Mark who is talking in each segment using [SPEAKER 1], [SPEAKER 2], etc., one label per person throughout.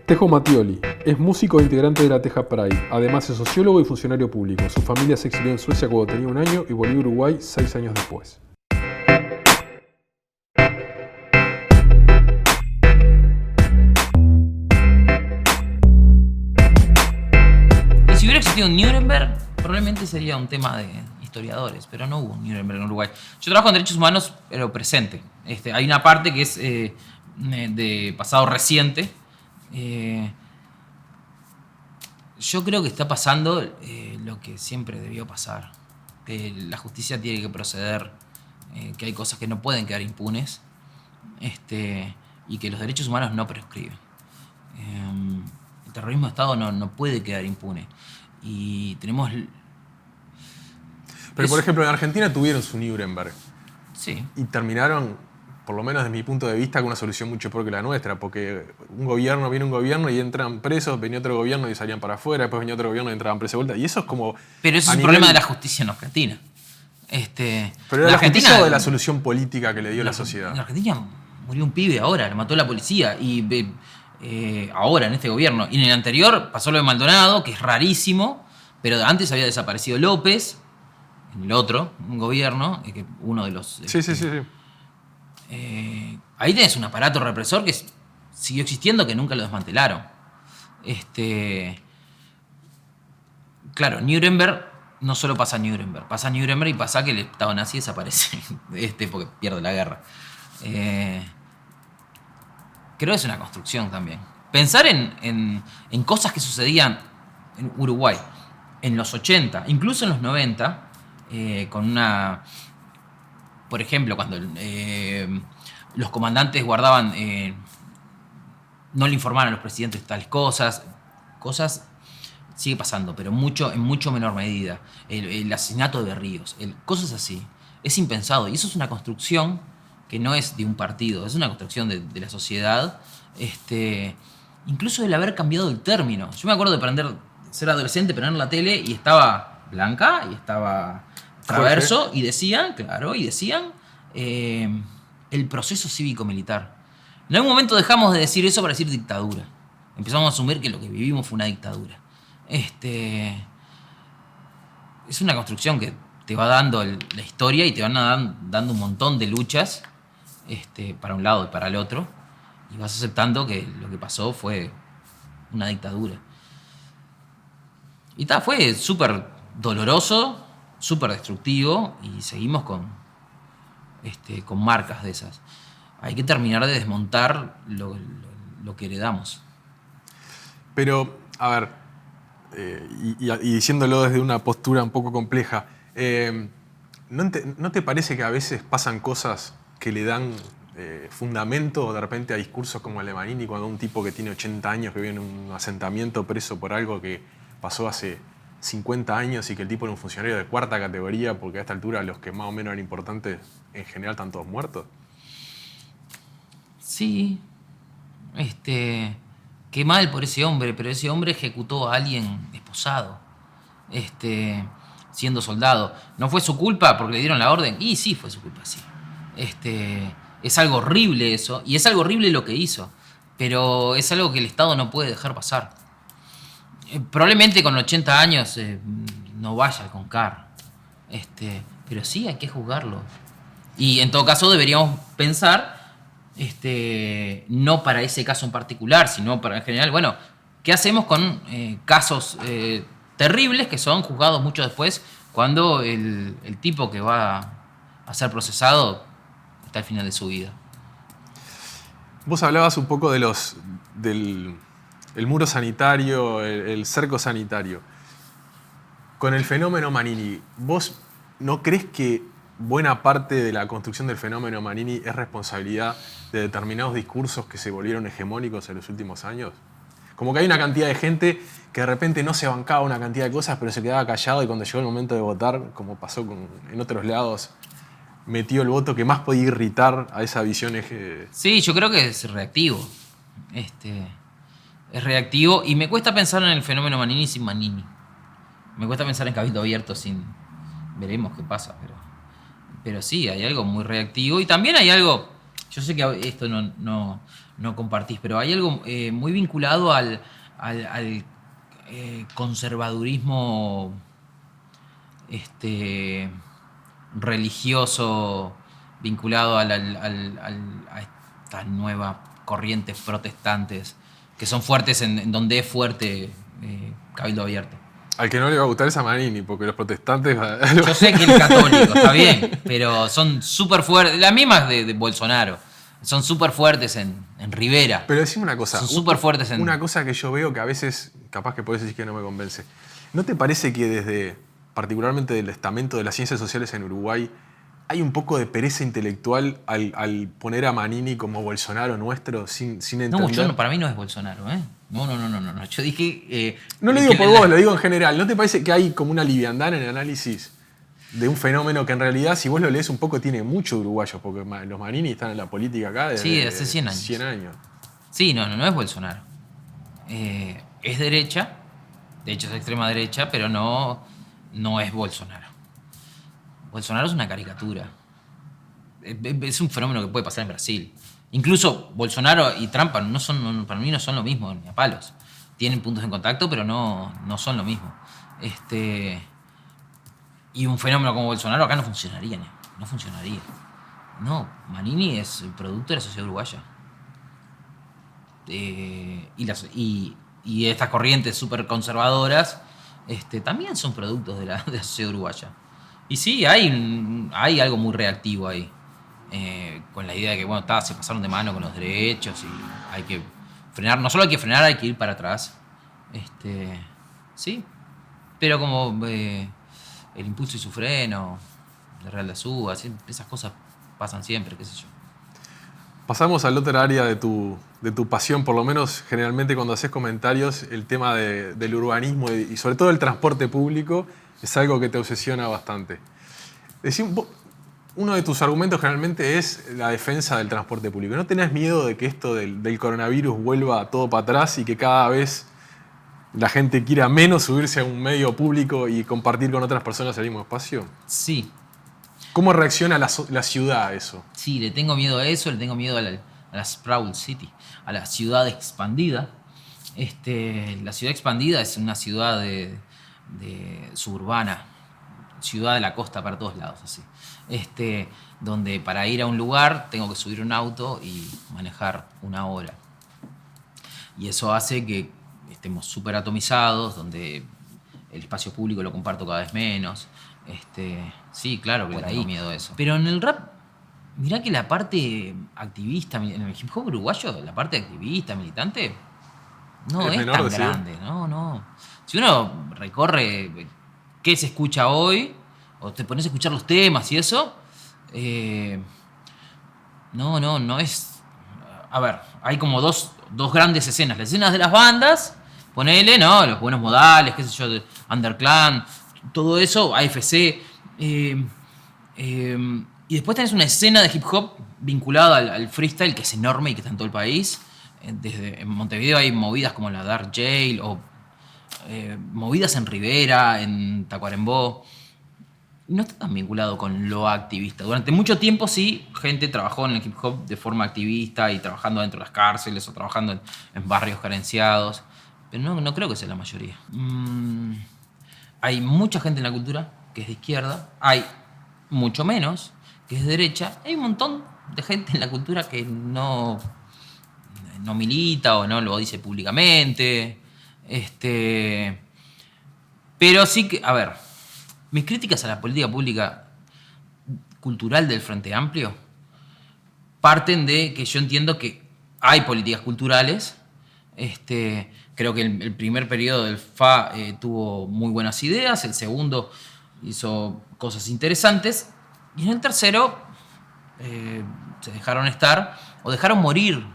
[SPEAKER 1] Tejo Mattioli es músico e integrante de la Teja Pride. Además es sociólogo y funcionario público. Su familia se exilió en Suecia cuando tenía 1 año y volvió a Uruguay 6 años después.
[SPEAKER 2] Y si hubiera existido un Nuremberg, probablemente sería un tema de historiadores, pero no hubo un Nuremberg en Uruguay. Yo trabajo en derechos humanos, pero presente. Hay una parte que es de pasado reciente. Yo creo que está pasando lo que siempre debió pasar. Que la justicia tiene que proceder, que hay cosas que no pueden quedar impunes, y que los derechos humanos no prescriben. El terrorismo de Estado no puede quedar impune. Y tenemos...
[SPEAKER 1] Pero por ejemplo en Argentina tuvieron su Nuremberg.
[SPEAKER 2] Sí.
[SPEAKER 1] Y terminaron, por lo menos desde mi punto de vista, con una solución mucho peor que la nuestra, porque viene un gobierno y entran presos, venía otro gobierno y salían para afuera, después venía otro gobierno y entraban presos de vuelta. Y eso es como...
[SPEAKER 2] Pero eso es un problema de la justicia en Argentina.
[SPEAKER 1] ¿Pero era la justicia o de la solución política que le dio la sociedad?
[SPEAKER 2] En Argentina murió un pibe ahora, lo mató la policía, y ahora en este gobierno. Y en el anterior pasó lo de Maldonado, que es rarísimo, pero antes había desaparecido López, en el otro, un gobierno, uno de los...
[SPEAKER 1] Sí.
[SPEAKER 2] Ahí tenés un aparato represor que siguió existiendo, que nunca lo desmantelaron. Claro, Nuremberg no solo pasa Nuremberg y pasa que el Estado nazi desaparece, porque pierde la guerra. Creo que es una construcción también. Pensar en cosas que sucedían en Uruguay en los 80, incluso en los 90, con una... Por ejemplo, cuando los comandantes guardaban, no le informaban a los presidentes tales cosas sigue pasando, pero en mucho menor medida. El asesinato de Berríos, cosas así. Es impensado, y eso es una construcción que no es de un partido, es una construcción de la sociedad, incluso el haber cambiado el término. Yo me acuerdo de ser adolescente, prender la tele y estaba Blanca y estaba... Traverso, y decían el proceso cívico-militar. En algún momento dejamos de decir eso para decir dictadura. Empezamos a asumir que lo que vivimos fue una dictadura. Es una construcción que te va dando la historia y te van dando un montón de luchas, para un lado y para el otro, y vas aceptando que lo que pasó fue una dictadura. Y fue súper doloroso, súper destructivo, y seguimos con marcas de esas. Hay que terminar de desmontar lo que heredamos.
[SPEAKER 1] Pero, a ver, y diciéndolo desde una postura un poco compleja, ¿no te parece que a veces pasan cosas que le dan fundamento de repente a discursos como el de Manini, cuando un tipo que tiene 80 años, que vive en un asentamiento preso por algo que pasó hace 50 años y que el tipo era un funcionario de 4ª categoría, porque a esta altura los que más o menos eran importantes en general están todos muertos?
[SPEAKER 2] Sí. Qué mal por ese hombre, pero ese hombre ejecutó a alguien esposado, siendo soldado. ¿No fue su culpa porque le dieron la orden? Y sí, fue su culpa, sí. Es algo horrible eso, y es algo horrible lo que hizo, pero es algo que el Estado no puede dejar pasar. Probablemente con 80 años no vaya al CONCAR, pero sí hay que juzgarlo. Y en todo caso deberíamos pensar, no para ese caso en particular, sino para en general, bueno, ¿qué hacemos con casos terribles que son juzgados mucho después, cuando el tipo que va a ser procesado está al final de su vida?
[SPEAKER 1] Vos hablabas un poco del muro sanitario, el cerco sanitario. Con el fenómeno Manini, ¿vos no crees que buena parte de la construcción del fenómeno Manini es responsabilidad de determinados discursos que se volvieron hegemónicos en los últimos años? Como que hay una cantidad de gente que de repente no se bancaba una cantidad de cosas, pero se quedaba callado, y cuando llegó el momento de votar, como pasó en otros lados, metió el voto que más podía irritar a esa visión.
[SPEAKER 2] Sí, yo creo que es reactivo. Es reactivo, y me cuesta pensar en el fenómeno Manini sin Manini. Me cuesta pensar en Cabildo Abierto sin... Veremos qué pasa, pero sí, hay algo muy reactivo. Y también hay algo... Yo sé que esto no no compartís. Pero hay algo muy vinculado al conservadurismo religioso, vinculado a estas nuevas corrientes protestantes que son fuertes en donde es fuerte Cabildo Abierto.
[SPEAKER 1] Al que no le va a gustar es a Manini, porque los protestantes...
[SPEAKER 2] Yo sé que el católico, está bien, pero son súper fuertes. Las mismas de Bolsonaro. Son súper fuertes en Rivera.
[SPEAKER 1] Pero decime una cosa.
[SPEAKER 2] Son súper fuertes en...
[SPEAKER 1] Una cosa que yo veo que a veces, capaz que podés decir que no me convence. ¿No te parece que desde, particularmente del estamento de las ciencias sociales en Uruguay, hay un poco de pereza intelectual al poner a Manini como Bolsonaro nuestro sin entender?
[SPEAKER 2] Para mí no es Bolsonaro, ¿eh? No. Yo dije...
[SPEAKER 1] no lo digo por vos, lo digo en general. ¿No te parece que hay como una liviandad en el análisis de un fenómeno que en realidad, si vos lo lees un poco, tiene mucho uruguayo? Porque los Manini están en la política acá desde
[SPEAKER 2] hace 100 años.
[SPEAKER 1] 100 años.
[SPEAKER 2] Sí, no es Bolsonaro. Es derecha, de hecho es extrema derecha, pero no es Bolsonaro. Bolsonaro es una caricatura. Es un fenómeno que puede pasar en Brasil. Incluso Bolsonaro y Trump para mí no son lo mismo, ni a palos. Tienen puntos en contacto, pero no son lo mismo. Y un fenómeno como Bolsonaro acá no funcionaría. No funcionaría. No, Manini es el producto de la sociedad uruguaya. Y estas corrientes súper conservadoras también son productos de la sociedad uruguaya. Y sí, hay algo muy reactivo ahí. Con la idea de que, bueno, se pasaron de mano con los derechos y hay que frenar. No solo hay que frenar, hay que ir para atrás. Sí, pero como el impulso y su freno, de Real de Azúa, esas cosas pasan siempre, qué sé yo.
[SPEAKER 1] Pasamos al otro área de tu pasión, por lo menos generalmente cuando haces comentarios, el tema del urbanismo y sobre todo el transporte público es algo que te obsesiona bastante. Uno de tus argumentos generalmente es la defensa del transporte público. ¿No tenés miedo de que esto del coronavirus vuelva todo para atrás y que cada vez la gente quiera menos subirse a un medio público y compartir con otras personas el mismo espacio?
[SPEAKER 2] Sí.
[SPEAKER 1] ¿Cómo reacciona la ciudad a eso?
[SPEAKER 2] Sí, le tengo miedo a eso, le tengo miedo a la Sprawl City, a la ciudad expandida. La ciudad expandida es una ciudad de suburbana, ciudad de la costa para todos lados, así. Donde para ir a un lugar tengo que subir un auto y manejar 1 hora. Y eso hace que estemos súper atomizados, donde el espacio público lo comparto cada vez menos. Sí, claro que le tengo miedo a eso. Pero en el rap, mirá que la parte activista, en el hip hop uruguayo, la parte activista, militante, no es tan grande. No. Si uno recorre qué se escucha hoy, o te pones a escuchar los temas y eso, no es... A ver, hay como dos grandes escenas. Las escenas de las bandas, ponele, ¿no? Los Buenos Modales, qué sé yo, de Underclan, todo eso, AFC. Y después tenés una escena de hip hop vinculada al freestyle, que es enorme y que está en todo el país. En Montevideo hay movidas como la Dark Jail, o movidas en Rivera, en Tacuarembó. No está tan vinculado con lo activista. Durante mucho tiempo sí, gente trabajó en el hip hop de forma activista y trabajando dentro de las cárceles o trabajando en barrios carenciados. Pero no creo que sea la mayoría. Hay mucha gente en la cultura que es de izquierda. Hay mucho menos que es de derecha. Hay un montón de gente en la cultura que no milita o no lo dice públicamente. Pero sí que, a ver... Mis críticas a la política pública cultural del Frente Amplio parten de que yo entiendo que hay políticas culturales. Creo que el primer periodo del FA tuvo muy buenas ideas, el segundo hizo cosas interesantes y en el tercero se dejaron estar o dejaron morir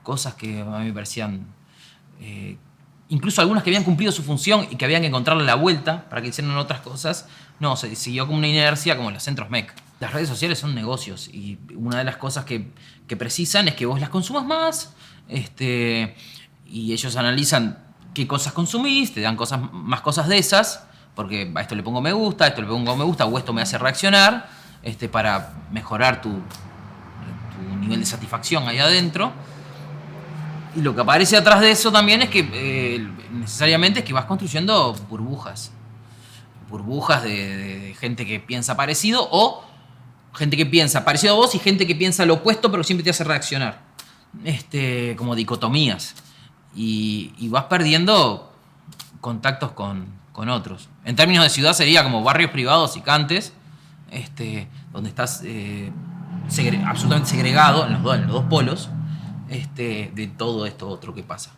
[SPEAKER 2] cosas que a mí me parecían... incluso algunas que habían cumplido su función y que habían que encontrarle la vuelta para que hicieran otras cosas, no, se siguió como una inercia como los centros MEC. Las redes sociales son negocios y una de las cosas que precisan es que vos las consumas más, y ellos analizan qué cosas consumís, te dan más cosas de esas, porque a esto le pongo me gusta, a esto le pongo me gusta, o esto me hace reaccionar, para mejorar tu nivel de satisfacción ahí adentro. Y lo que aparece atrás de eso también es que necesariamente es que vas construyendo burbujas. Burbujas de gente que piensa parecido o gente que piensa parecido a vos y gente que piensa lo opuesto pero siempre te hace reaccionar. Como dicotomías. Y vas perdiendo contactos con otros. En términos de ciudad sería como barrios privados y cantes, donde estás absolutamente segregado en los dos polos de todo esto otro que pasa.